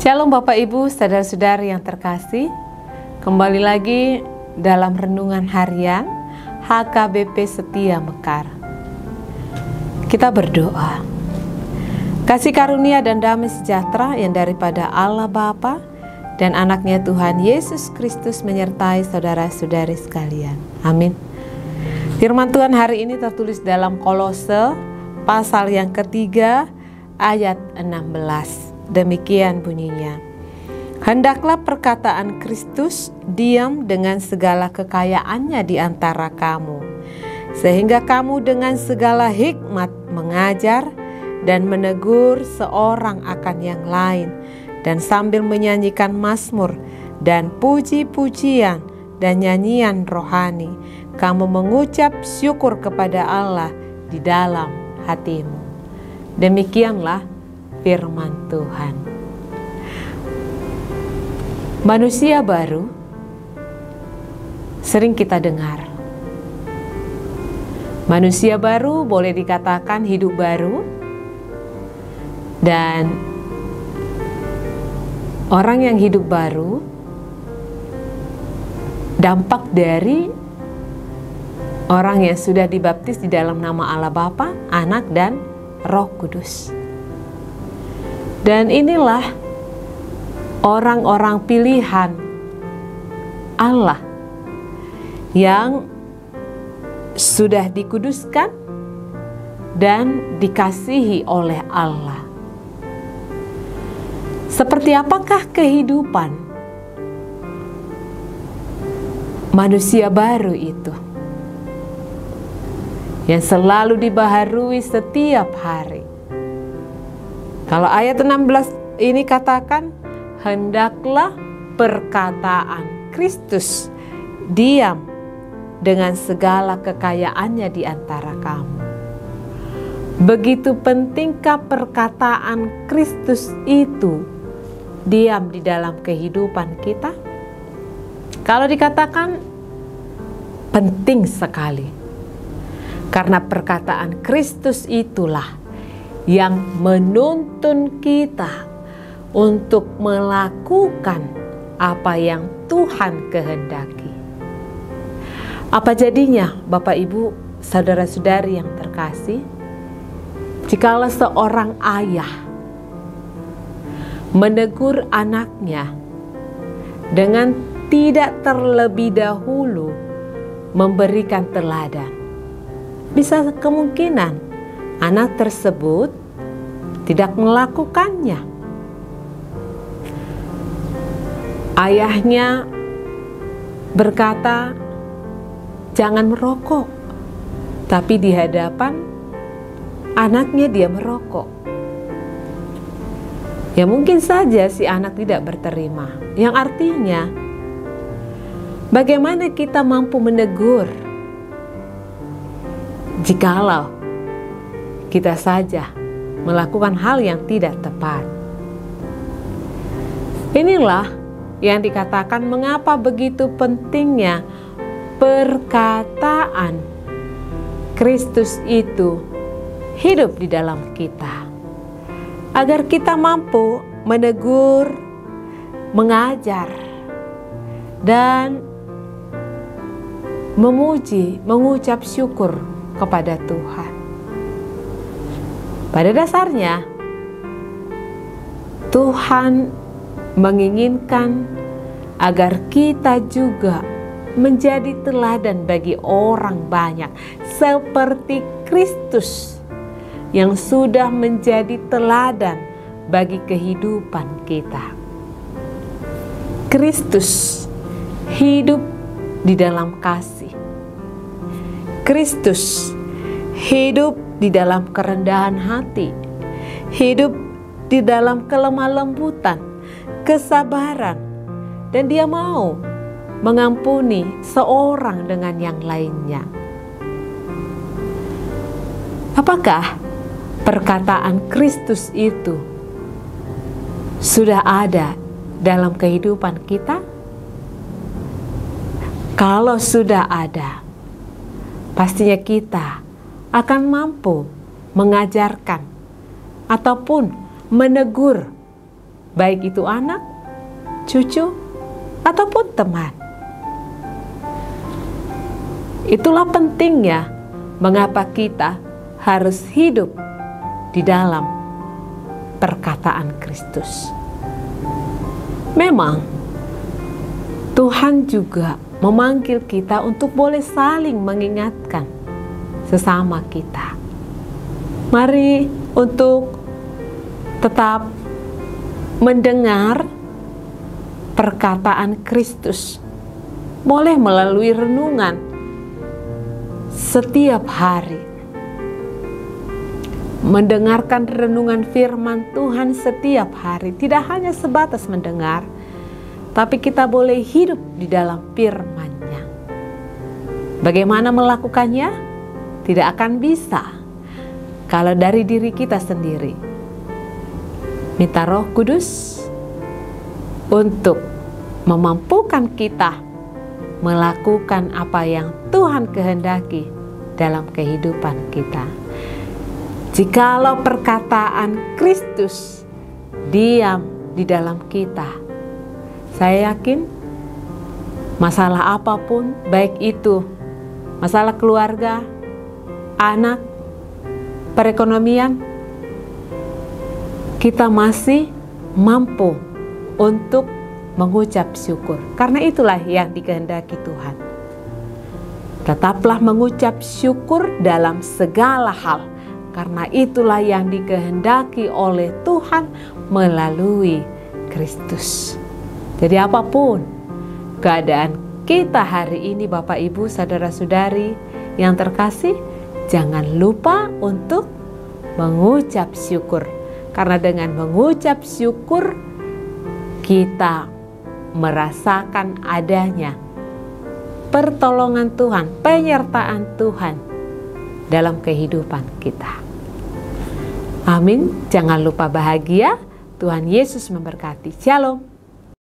Shalom Bapak Ibu, saudara-saudari yang terkasih. Kembali lagi dalam renungan harian HKBP Setia Mekar. Kita berdoa. Kasih karunia dan damai sejahtera yang daripada Allah Bapa dan anaknya Tuhan Yesus Kristus menyertai saudara-saudari sekalian. Amin. Firman Tuhan hari ini tertulis dalam Kolose pasal yang ketiga ayat 16. Demikian bunyinya. Hendaklah perkataan Kristus diam dengan segala kekayaannya di antara kamu, sehingga kamu dengan segala hikmat mengajar dan menegur seorang akan yang lain, dan sambil menyanyikan mazmur dan puji-pujian dan nyanyian rohani, kamu mengucap syukur kepada Allah di dalam hatimu. Demikianlah firman Tuhan. Manusia baru sering kita dengar. Manusia baru boleh dikatakan hidup baru, dan orang yang hidup baru dampak dari orang yang sudah dibaptis di dalam nama Allah Bapa, Anak, dan Roh Kudus. Dan inilah orang-orang pilihan Allah yang sudah dikuduskan dan dikasihi oleh Allah. Seperti apakah kehidupan manusia baru itu yang selalu dibaharui setiap hari? Kalau ayat 16 ini katakan, hendaklah perkataan Kristus diam dengan segala kekayaannya di antara kamu. Begitu pentingkah perkataan Kristus itu diam di dalam kehidupan kita? Kalau dikatakan penting sekali, karena perkataan Kristus itulah yang menuntun kita untuk melakukan apa yang Tuhan kehendaki. Apa jadinya Bapak Ibu, saudara-saudari yang terkasih, jikalau seorang ayah menegur anaknya dengan tidak terlebih dahulu memberikan teladan? Bisa kemungkinan anak tersebut tidak melakukannya. Ayahnya berkata, jangan merokok, tapi di hadapan anaknya dia merokok. Ya mungkin saja si anak tidak berterima. Yang artinya, bagaimana kita mampu menegur jikalau kita saja melakukan hal yang tidak tepat? Inilah yang dikatakan mengapa begitu pentingnya perkataan Kristus itu hidup di dalam kita, agar kita mampu menegur, mengajar, dan memuji, mengucap syukur kepada Tuhan. Pada dasarnya, Tuhan menginginkan agar kita juga menjadi teladan bagi orang banyak, seperti Kristus yang sudah menjadi teladan bagi kehidupan kita. Kristus hidup di dalam kasih. Kristus hidup di dalam kerendahan hati, hidup di dalam kelemah lembutan, kesabaran, dan dia mau mengampuni seorang dengan yang lainnya. Apakah perkataan Kristus itu sudah ada dalam kehidupan kita? Kalau sudah ada, pastinya kita akan mampu mengajarkan ataupun menegur baik itu anak, cucu, ataupun teman. Itulah pentingnya mengapa kita harus hidup di dalam perkataan Kristus. Memang Tuhan juga memanggil kita untuk boleh saling mengingatkan sesama kita. Mari untuk tetap mendengar perkataan Kristus, boleh melalui renungan setiap hari, mendengarkan renungan firman Tuhan setiap hari. Tidak hanya sebatas mendengar, tapi kita boleh hidup di dalam firman-Nya. Bagaimana melakukannya? Tidak akan bisa kalau dari diri kita sendiri. Minta Roh Kudus untuk memampukan kita melakukan apa yang Tuhan kehendaki dalam kehidupan kita. Jikalau perkataan Kristus diam di dalam kita, saya yakin masalah apapun, baik itu masalah keluarga, anak, perekonomian, kita masih mampu untuk mengucap syukur. Karena itulah yang dikehendaki Tuhan. Tetaplah mengucap syukur dalam segala hal, karena itulah yang dikehendaki oleh Tuhan melalui Kristus. Jadi apapun keadaan kita hari ini, Bapak Ibu, saudara-saudari yang terkasih, jangan lupa untuk mengucap syukur. Karena dengan mengucap syukur, kita merasakan adanya pertolongan Tuhan, penyertaan Tuhan dalam kehidupan kita. Amin. Jangan lupa bahagia. Tuhan Yesus memberkati. Shalom.